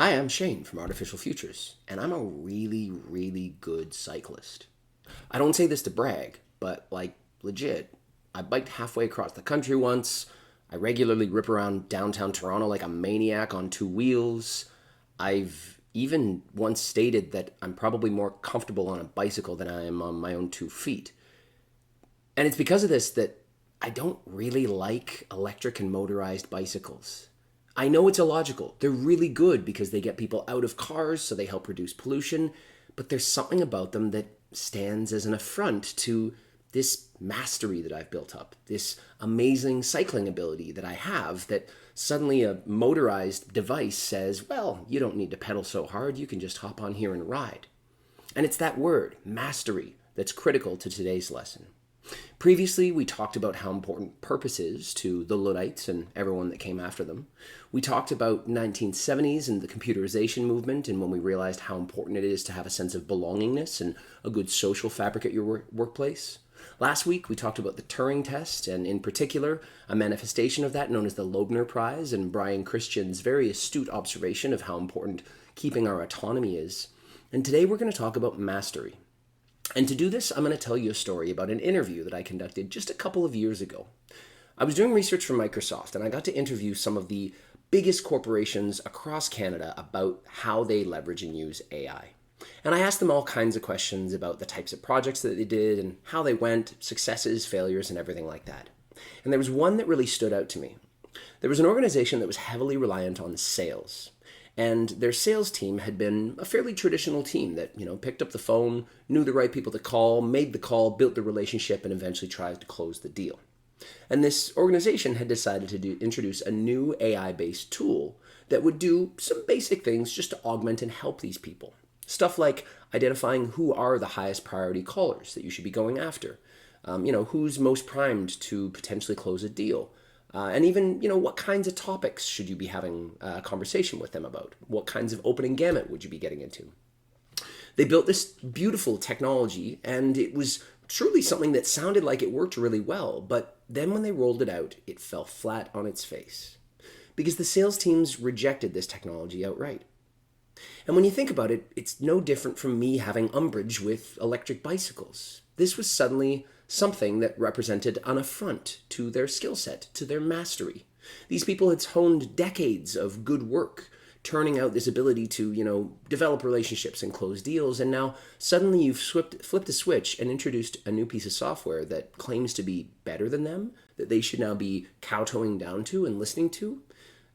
Hi, I'm Shane from Artificial Futures, and I'm a really good cyclist. I don't say this to brag, but legit, I biked halfway across the country once. I regularly rip around downtown Toronto like a maniac on two wheels. I've even once stated that I'm probably more comfortable on a bicycle than I am on my own 2 feet. And it's because of this that I don't really like electric and motorized bicycles. I know it's illogical. They're really good because they get people out of cars, so they help reduce pollution, but there's something about them that stands as an affront to this mastery that I've built up, this amazing cycling ability that I have, that suddenly a motorized device says, well, you don't need to pedal so hard, you can just hop on here and ride. And it's that word, mastery, that's critical to today's lesson. Previously, we talked about how important purpose is to the Luddites and everyone that came after them. We talked about 1970s and the computerization movement, and when we realized how important it is to have a sense of belongingness and a good social fabric at your workplace. Last week, we talked about the Turing test, and in particular, a manifestation of that known as the Loebner Prize, and Brian Christian's very astute observation of how important keeping our autonomy is. And today, we're going to talk about mastery. And to do this, I'm going to tell you a story about an interview that I conducted just a couple of years ago. I was doing research for Microsoft, and I got to interview some of the biggest corporations across Canada about how they leverage and use AI. And I asked them all kinds of questions about the types of projects that they did and how they went, successes, failures, and everything like that. And there was one that really stood out to me. There was an organization that was heavily reliant on sales. And their sales team had been a fairly traditional team that, picked up the phone, knew the right people to call, made the call, built the relationship, and eventually tried to close the deal. And this organization had decided to introduce a new AI-based tool that would do some basic things just to augment and help these people. Stuff like identifying who are the highest priority callers that you should be going after. Who's most primed to potentially close a deal. And even, what kinds of topics should you be having a conversation with them about? What kinds of opening gamut would you be getting into? They built this beautiful technology, and it was truly something that sounded like it worked really well. But then when they rolled it out, it fell flat on its face because the sales teams rejected this technology outright. And when you think about it, it's no different from me having umbrage with electric bicycles. This was suddenly something that represented an affront to their skill set, to their mastery. These people had honed decades of good work, turning out this ability to, develop relationships and close deals, and now suddenly you've flipped a switch and introduced a new piece of software that claims to be better than them, that they should now be kowtowing down to and listening to.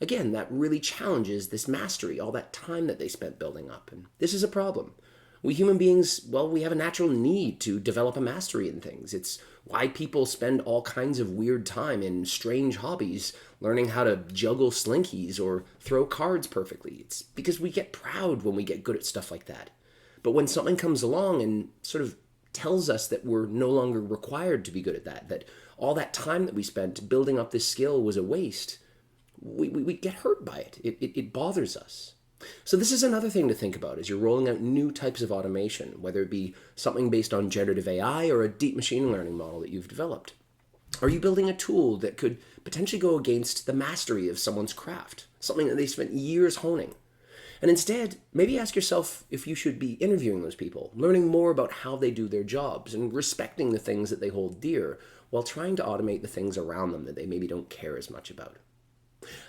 Again, that really challenges this mastery, all that time that they spent building up, and this is a problem. We human beings, we have a natural need to develop a mastery in things. It's why people spend all kinds of weird time in strange hobbies, learning how to juggle slinkies or throw cards perfectly. It's because we get proud when we get good at stuff like that. But when something comes along and sort of tells us that we're no longer required to be good at that all that time that we spent building up this skill was a waste, we get hurt by it. It bothers us. So this is another thing to think about as you're rolling out new types of automation, whether it be something based on generative AI or a deep machine learning model that you've developed. Are you building a tool that could potentially go against the mastery of someone's craft, something that they spent years honing? And instead, maybe ask yourself if you should be interviewing those people, learning more about how they do their jobs and respecting the things that they hold dear while trying to automate the things around them that they maybe don't care as much about.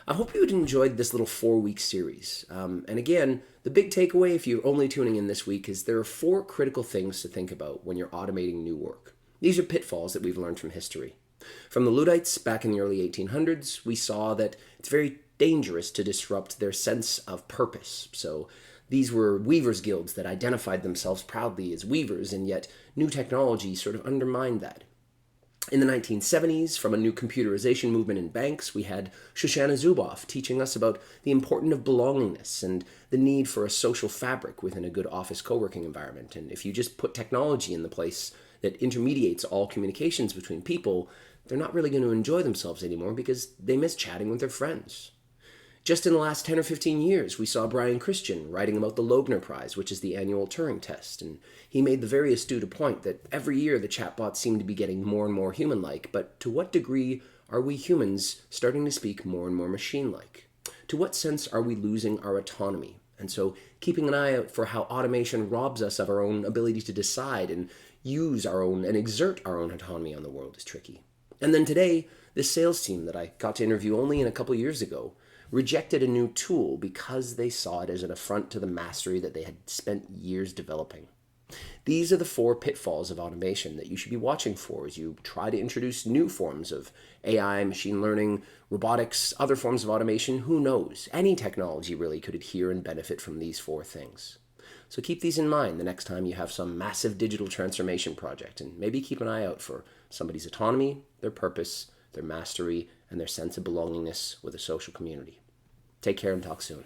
I hope you enjoyed this little 4-week series. And again, the big takeaway, if you're only tuning in this week, is there are 4 critical things to think about when you're automating new work. These are pitfalls that we've learned from history. From the Luddites back in the early 1800s, we saw that it's very dangerous to disrupt their sense of purpose. So these were weavers' guilds that identified themselves proudly as weavers, and yet new technology sort of undermined that. In the 1970s, from a new computerization movement in banks, we had Shoshana Zuboff teaching us about the importance of belongingness and the need for a social fabric within a good office co-working environment. And if you just put technology in the place that intermediates all communications between people, they're not really going to enjoy themselves anymore because they miss chatting with their friends. Just in the last 10 or 15 years, we saw Brian Christian writing about the Loebner Prize, which is the annual Turing test, and he made the very astute point that every year the chatbots seem to be getting more and more human-like, but to what degree are we humans starting to speak more and more machine-like? To what sense are we losing our autonomy? And so keeping an eye out for how automation robs us of our own ability to decide and use our own and exert our own autonomy on the world is tricky. And then today, this sales team that I got to interview only in a couple years ago rejected a new tool because they saw it as an affront to the mastery that they had spent years developing. These are the 4 pitfalls of automation that you should be watching for as you try to introduce new forms of AI, machine learning, robotics, other forms of automation. Who knows? Any technology really could adhere and benefit from these 4 things. So keep these in mind the next time you have some massive digital transformation project, and maybe keep an eye out for somebody's autonomy, their purpose, their mastery, and their sense of belongingness with a social community. Take care and talk soon.